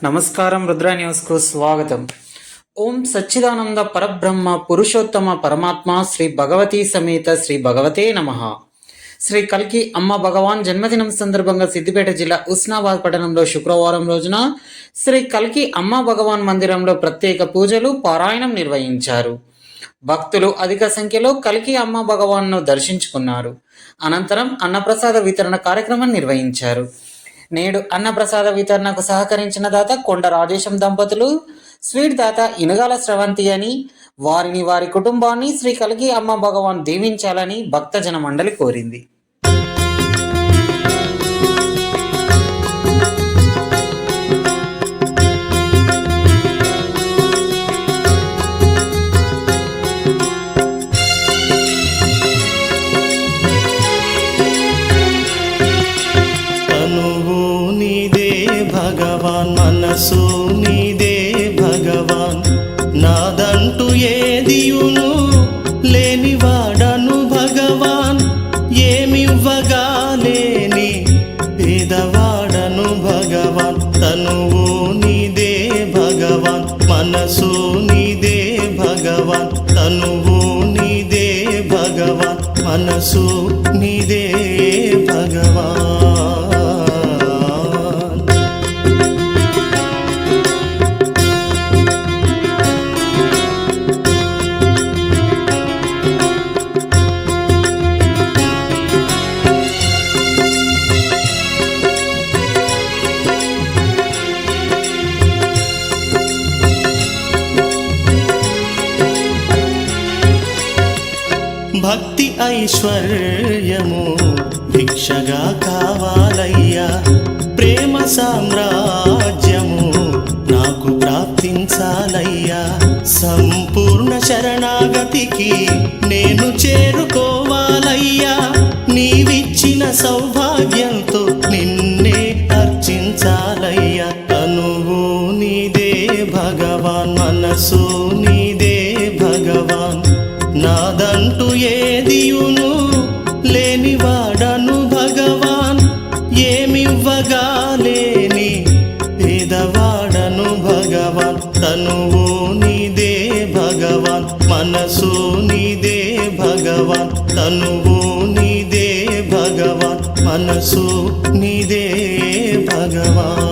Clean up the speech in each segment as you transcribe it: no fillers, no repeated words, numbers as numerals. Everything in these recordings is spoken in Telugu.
నమస్కారం, రుద్ర న్యూస్కు స్వాగతం. ఓం సచ్చిదానంద పరబ్రహ్మ పురుషోత్తమ పరమాత్మ శ్రీ భగవతీ సమేత శ్రీ భగవతే నమః. శ్రీ కల్కి అమ్మ భగవాన్ జన్మదినం సందర్భంగా సిద్దిపేట జిల్లా ఉస్నాబాద్ పట్టణంలో శుక్రవారం రోజున శ్రీ కల్కి అమ్మ భగవాన్ మందిరంలో ప్రత్యేక పూజలు పారాయణం నిర్వహించారు. భక్తులు అధిక సంఖ్యలో కల్కి అమ్మ భగవాన్ను దర్శించుకున్నారు. అనంతరం అన్నప్రసాద వితరణ కార్యక్రమం నిర్వహించారు. నేడు అన్నప్రసాద వితరణకు సహకరించిన దాత కొండ రాజేశం దంపతులు, స్వీట్ దాత ఇనుగాల స్రవంతి అని, వారిని వారి కుటుంబాన్ని శ్రీ కల్కి అమ్మ భగవాన్ దీవించాలని భక్తజన మండలి కోరింది. భగవాన్ మనసు నీదే భగవాన్, నాదంటూ ఏదియును లేనివాడను భగవాన్, ఏమివ్వగా లేని పేదవాడను భగవాన్. తనువు నీదే భగవాన్, మనసు నీదే భగవాన్, తనువు నీదే భగవాన్, మనసు నీదే భగవాన్. భక్తి ఐశ్వర్యము భిక్షగా కావాలయ్యా, ప్రేమ సామ్రాజ్యము నాకు ప్రాప్తించాలయ్యా, సంపూర్ణ శరణాగతికి నేను చేరుకోవాలయ్యా, నీవిచ్చిన సౌభాగ్యంతో నిన్నే అర్చించాలయ్యా. తనువు నీదే భగవాన్, మనసు నీదే భగవాన్, నాదంటూ ఏదియును లేనివాడను భగవాన్, ఏమివ్వగా లేని పేదవాడను భగవాన్. తనువు నీదే భగవాన్, మనసు నీదే భగవాన్, తనువు నీదే భగవాన్, మనసు నీదే భగవాన్.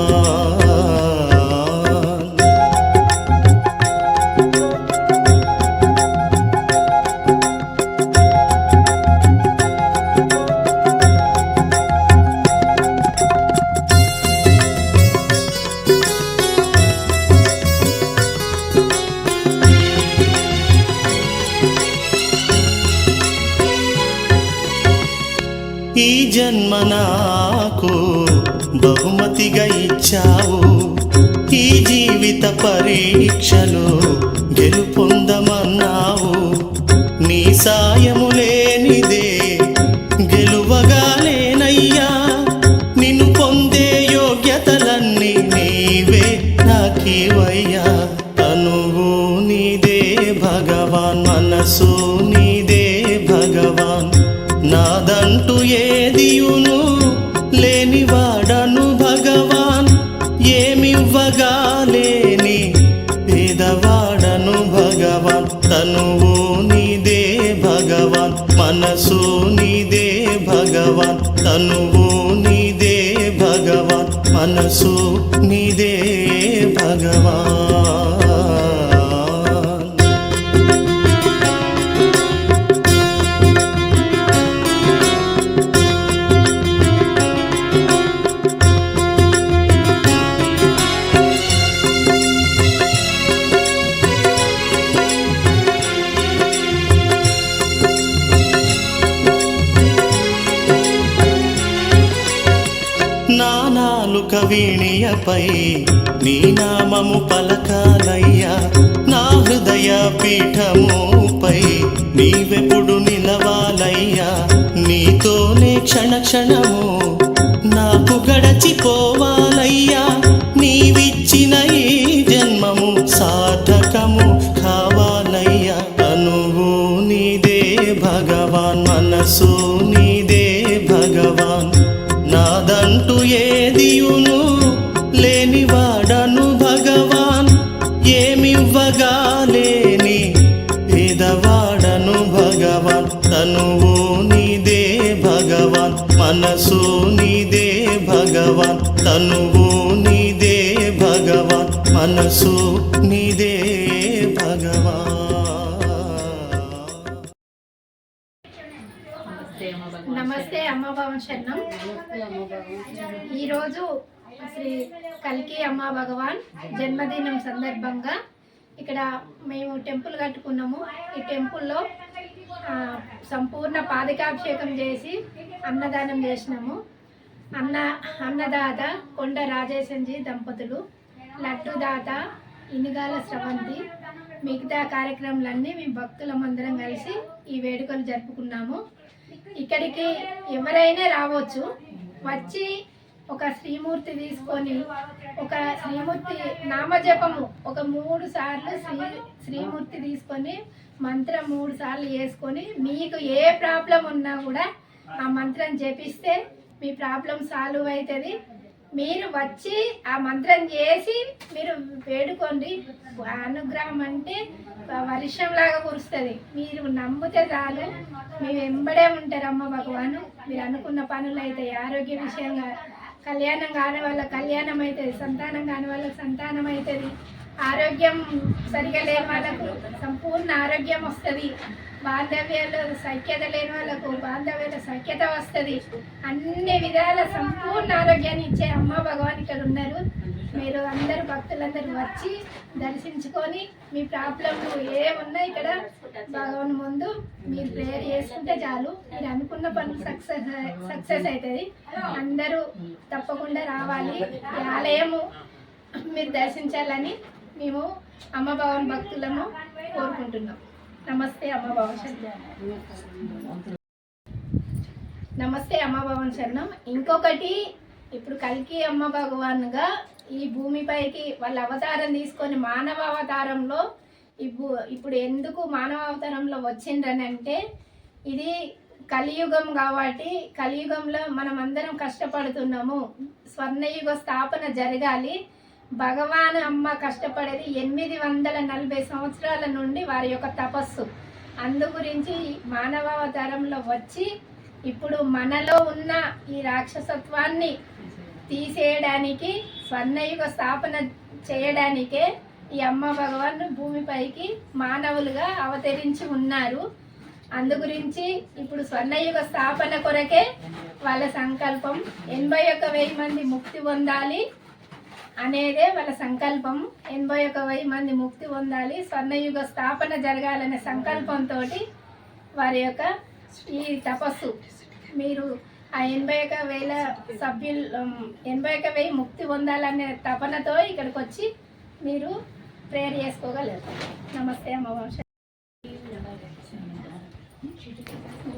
ఈ జన్మ నాకు బహుమతిగా ఇచ్చావు, ఈ జీవిత పరీక్షలో గెలుపొందమన్నావు, నీ సాయము లేనిదే గెలువగా లేనయ్యా, నిన్ను పొందే యోగ్యతలన్నీ నీవే నాకివయ్యా. తనువు నీదే భగవాన్, మనసు నీదే భగవాన్, నాదంటూ ఏదియును లేనివాడను భగవాన్, ఏమివ్వగా లేని పేదవాడను భగవాన్. తనువు నీదే భగవాన్, మనసు నీదే భగవాన్, తనువు నీదే భగవాన్, మనసు నీదే భగవాన్. నాలుక వీణియపై నీ నామము పలకాలయ్యా, నా హృదయ పీఠముపై నీవెప్పుడు నిలవాలయ్యా, నీతోనే క్షణ క్షణము నాకు గడచిపోవాలయ్యా, నీవిచ్చిన ఈ జన్మము సార్థకము కావాలయ్యా. తనువు నీదే భగవాన్, మనసు నీదే భగవాన్, నాదంటూ ఏదియును లేనివాడను భగవాన్ తనువు నీదే భగవాన్ మనసు నీదే భగవాన్. నమస్తే అమ్మ భవన్ శరణం. ఈరోజు శ్రీ కల్కి అమ్మ భగవాన్ జన్మదినం సందర్భంగా ఇక్కడ మేము టెంపుల్ కట్టుకున్నాము. ఈ టెంపుల్లో సంపూర్ణ పాదకాభిషేకం చేసి అన్నదానం చేసినాము. అన్నదాత కొండ రాజేశంజీ దంపతులు, లడ్డుదాత ఇనుగాల స్రవంతి, మిగతా కార్యక్రమాలన్నీ మేము భక్తులమందరం కలిసి ఈ వేడుకలు జరుపుకున్నాము. ఇక్కడికి ఎవరైనా రావచ్చు. వచ్చి ఒక శ్రీమూర్తి తీసుకొని ఒక శ్రీమూర్తి నామజపము ఒక 3 సార్లు శ్రీమూర్తి తీసుకొని మంత్రం 3 సార్లు వేసుకొని మీకు ఏ ప్రాబ్లం ఉన్నా కూడా ఆ మంత్రం జపిస్తే మీ ప్రాబ్లం సాల్వ్ అవుతుంది. మీరు వచ్చి ఆ మంత్రం చేసి మీరు వేడుకోండి. అనుగ్రహం అంటే వర్షంలాగా కురుస్తుంది. మీరు నమ్మితే చాలు, మీ వెంబడే ఉంటారు అమ్మ భగవాను. మీరు అనుకున్న పనులు అవుతాయి. ఆరోగ్య విషయంగా కళ్యాణం కాని వాళ్ళకి కళ్యాణం అవుతుంది, సంతానం కాని వాళ్ళకి సంతానం అవుతుంది, ఆరోగ్యం సరిగా లేని వాళ్ళకు సంపూర్ణ ఆరోగ్యం వస్తుంది, బాంధవ్యాలు సఖ్యత లేని వాళ్ళకు బాంధవ్యాల సఖ్యత వస్తుంది. అన్ని విధాల సంపూర్ణ ఆరోగ్యాన్ని ఇచ్చే అమ్మ భగవాన్ ఇక్కడ ఉన్నారు. మీరు అందరూ భక్తులందరూ వచ్చి దర్శించుకొని మీ ప్రాబ్లంలు ఏమున్నా ఇక్కడ భగవాన్ ముందు మీరు ప్రేయర్ చేసుకుంటే చాలు, మీరు అనుకున్న పనులు సక్సెస్ అవుతుంది. అందరూ తప్పకుండా రావాలి. ఈ ఆలయము మీరు దర్శించాలని మేము అమ్మ భవన్ భక్తులను కోరుకుంటున్నాం. నమస్తే అమ్మ భవన్ శరణం. నమస్తే అమ్మ భవన్ శరణం. ఇంకొకటి, ఇప్పుడు కల్కి అమ్మ భగవాన్గా ఈ భూమిపైకి వాళ్ళ అవతారం తీసుకొని మానవ అవతారంలో ఇప్పుడు ఎందుకు మానవ అవతారంలో వచ్చిండ్రని అంటే, ఇది కలియుగం కాబట్టి కలియుగంలో మనం అందరం కష్టపడుతున్నాము. స్వర్ణయుగ స్థాపన జరగాలి. భగవాన్ అమ్మ కష్టపడేది 840 సంవత్సరాల నుండి వారి యొక్క తపస్సు. అందు గురించి మానవ అవతారంలో వచ్చి ఇప్పుడు మనలో ఉన్న ఈ రాక్షసత్వాన్ని తీసేయడానికి, స్వర్ణయుగ స్థాపన చేయడానికే ఈ అమ్మ భగవాన్ భూమిపైకి మానవులుగా అవతరించి ఉన్నారు. అందు గురించి ఇప్పుడు స్వర్ణయుగ స్థాపన కొరకే వాళ్ళ సంకల్పం. 81,000 మంది ముక్తి పొందాలి అనేదే వాళ్ళ సంకల్పం. 81,000 మంది ముక్తి పొందాలి, స్వర్ణయుగ స్థాపన జరగాలనే సంకల్పంతో వారి యొక్క ఈ తపస్సు. మీరు ఆ 81,000 సభ్యులు 81,000 ముక్తి పొందాలనే తపనతో ఇక్కడికి వచ్చి మీరు ప్రేయర్ చేసుకోగలరు. నమస్తే అమ్మ.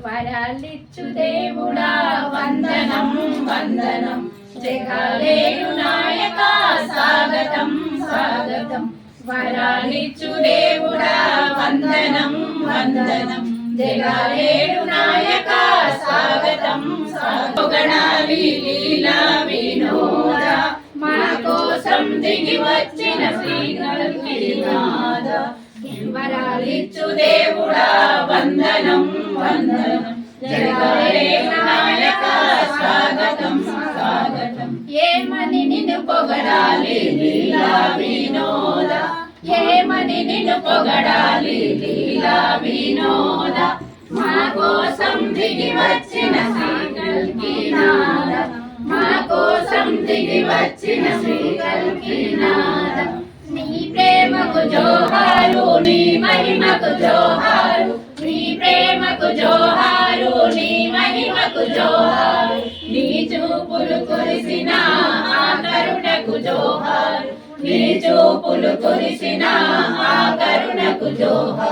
వరాలిచ్చు దేవుడా వందనం వందనం, జగాలేడు నాయక స్వాగతం స్వాగతం. వరాలిచ్చు దేవుడా వందనం వందనం, జగాలేడు నాయక స్వాగతం స్వాగతం. పొగడాలి లీలా వినోద, మన కోసం దిగి వచ్చిన శ్రీ కల్కినాథ. వరాలిచ్చు దేవుడా వందనం వందనం, జగాలేడు నాయక స్వాగతం స్వాగతం. ఏమని నిన్ను పొగడాలి లీలా వినోద, ఏమని నిన్ను పొగడాలి లీలా వినోద. మా కోసం దిగి వచ్చిన శ్రీ కల్కినాథ, మా కోసం దిగి వచ్చిన శ్రీ కల్కినాథ. నీ ప్రేమకు జోహారు, నీ మహిమకు జోహారు, నీ ప్రేమకు జోహారు, నీ మహిమకు జోహారు. నీ చూపులు కురిసిన ఆ కరుణకు జోహారు, నీ చూపులు కురిసిన ఆ కరుణకు జోహారు.